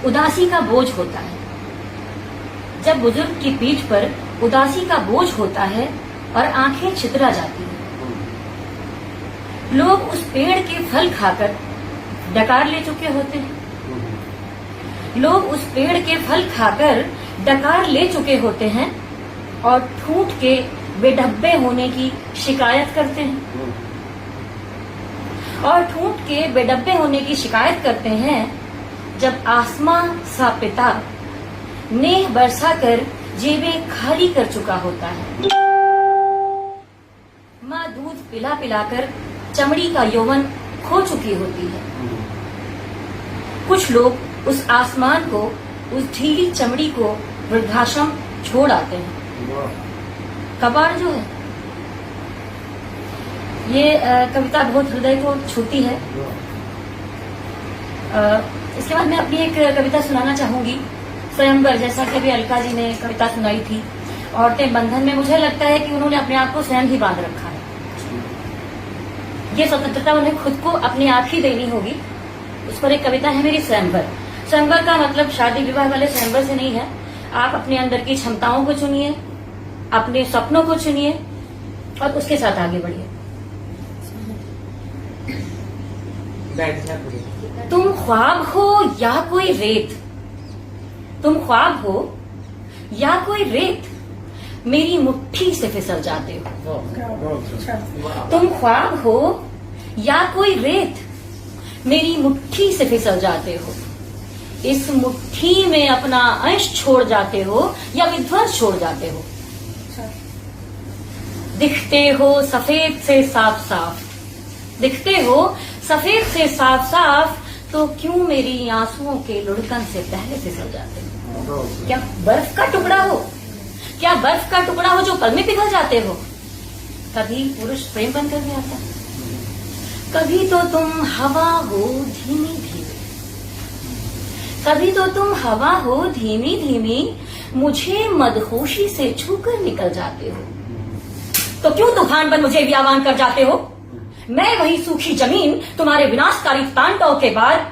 उदासी का बोझ होता है। जब बुजुर्ग की पीठ पर उदासी का बोझ होता है और आंखें छितरा जाती हैं। लोग उस पेड़ के फल खाकर डकार ले चुके होते हैं। लोग उस पेड़ के फल खाकर डकार ले चुके होते हैं और ठूंठ के बेढब्बे होने की शिकायत करते हैं। और ठूंठ के बेढब्बे होने की शिकायत करते हैं जब आसमां सा पिता नेह बरसाकर जेबें खाली कर चुका होता है। माँ दूध पिला पिलाकर चमड़ी का यौवन खो चुकी होती है। कुछ लोग उस आसमान को, उस ढीली चमड़ी को वृद्धाश्रम छोड़ आते हैं। कबाड़ जो है, ये कविता बहुत हृदय को छूती है। इसके बाद मैं अपनी एक कविता सुनाना चाहूंगी, स्वयंवर, जैसा कि अभी अलका जी ने कविता सुनाई थी, औरतें बंधन में। मुझे लगता है कि उन्होंने अपने आप को स्वयं ही बांध रखा है। ये स्वतंत्रता उन्हें खुद को अपने आप ही देनी होगी। उस पर एक कविता है मेरी, स्वयंवर। स्वयंवर का मतलब शादी विवाह वाले स्वयंवर से नहीं है। आप अपने अंदर की क्षमताओं को चुनिए, अपने सपनों को चुनिए और उसके साथ आगे बढ़िए। तुम ख्वाब हो या कोई रेत, तुम ख्वाब हो या कोई रेत, मेरी मुट्ठी से फिसल जाते हो। तुम ख्वाब हो या कोई रेत, मेरी मुट्ठी से फिसल जाते हो। इस मुट्ठी में अपना अंश छोड़ जाते हो या विध्वंस छोड़ जाते हो। दिखते हो सफेद से साफ साफ, दिखते हो सफेद से साफ साफ, तो क्यों मेरी आंसुओं के लुढ़कन से पहले फिसल जाते हो। क्या बर्फ का टुकड़ा हो, क्या बर्फ का टुकड़ा हो जो पल में पिघल जाते हो। कभी पुरुष प्रेम बनकर भी आता, कभी तो तुम हवा हो धीमी धीमी, कभी तो तुम हवा हो धीमी धीमी, मुझे मदहोशी से छूकर निकल जाते हो। तो क्यों तूफान बन मुझे व्यावान कर जाते हो। मैं वही सूखी जमीन तुम्हारे विनाशकारी तांडव के बाद,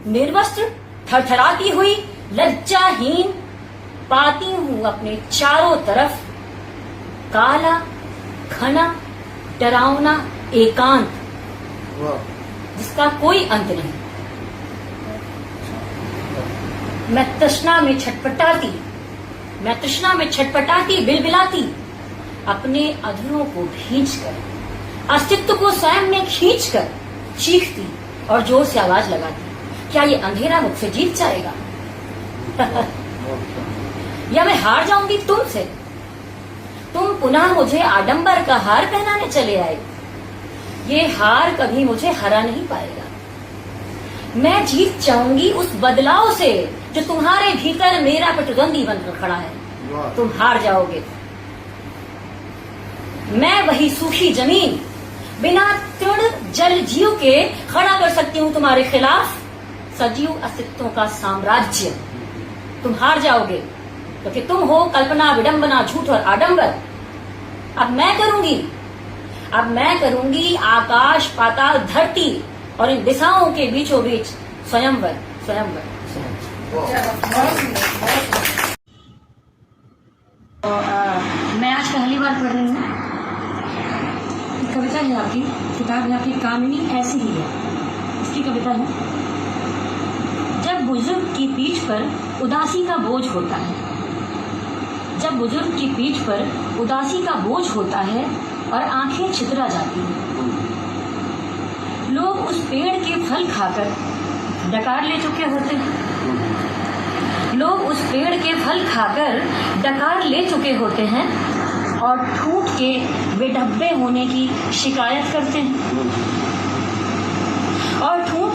निर्वस्त्र थरथराती हुई लज्जाहीन, पाती हूं अपने चारों तरफ काला घना डरावना एकांत, जिसका कोई अंत नहीं। मैं तृष्णा में छटपटाती, मैं तृष्णा में छटपटाती बिलबिलाती, अपने अधरों को भींचकर, अस्तित्व को स्वयं में खींचकर चीखती और जोर से आवाज लगाती। क्या ये अंधेरा मुझसे जीत जाएगा या मैं हार जाऊंगी तुमसे। तुम पुनः मुझे आडंबर का हार पहनाने चले आए। ये हार कभी मुझे हरा नहीं पाएगा। मैं जीत जाऊंगी उस बदलाव से जो तुम्हारे भीतर मेरा प्रतिद्वंदी बनकर खड़ा है। तुम हार जाओगे। मैं वही सूखी जमीन बिना तृण जल जीव के खड़ा कर सकती हूँ तुम्हारे खिलाफ सजीव अस्तित्वों का साम्राज्य। तुम हार जाओगे क्योंकि तुम हो कल्पना, विडंबना, झूठ और आडंबर। अब मैं करूंगी आकाश पाताल धरती और इन दिशाओं के बीचों बीच स्वयंवर, स्वयंवर, मैं आज पहली बार पढ़ रही हूँ। कविता है आपकी, किताब है आपकी, कामिनी ऐसी ही है। इसकी कविता है, जब बुजुर्ग की पीठ पर उदासी का बोझ होता है, जब बुजुर्ग की पीठ पर उदासी का बोझ होता है और आंखें छितरा जाती हैं। लोग उस पेड़ के फल खाकर डकार ले चुके होते हैं। लोग उस पेड़ के फल खाकर डकार ले चुके होते हैं और ठूंठ के बेढब्बे होने की शिकायत करते हैं।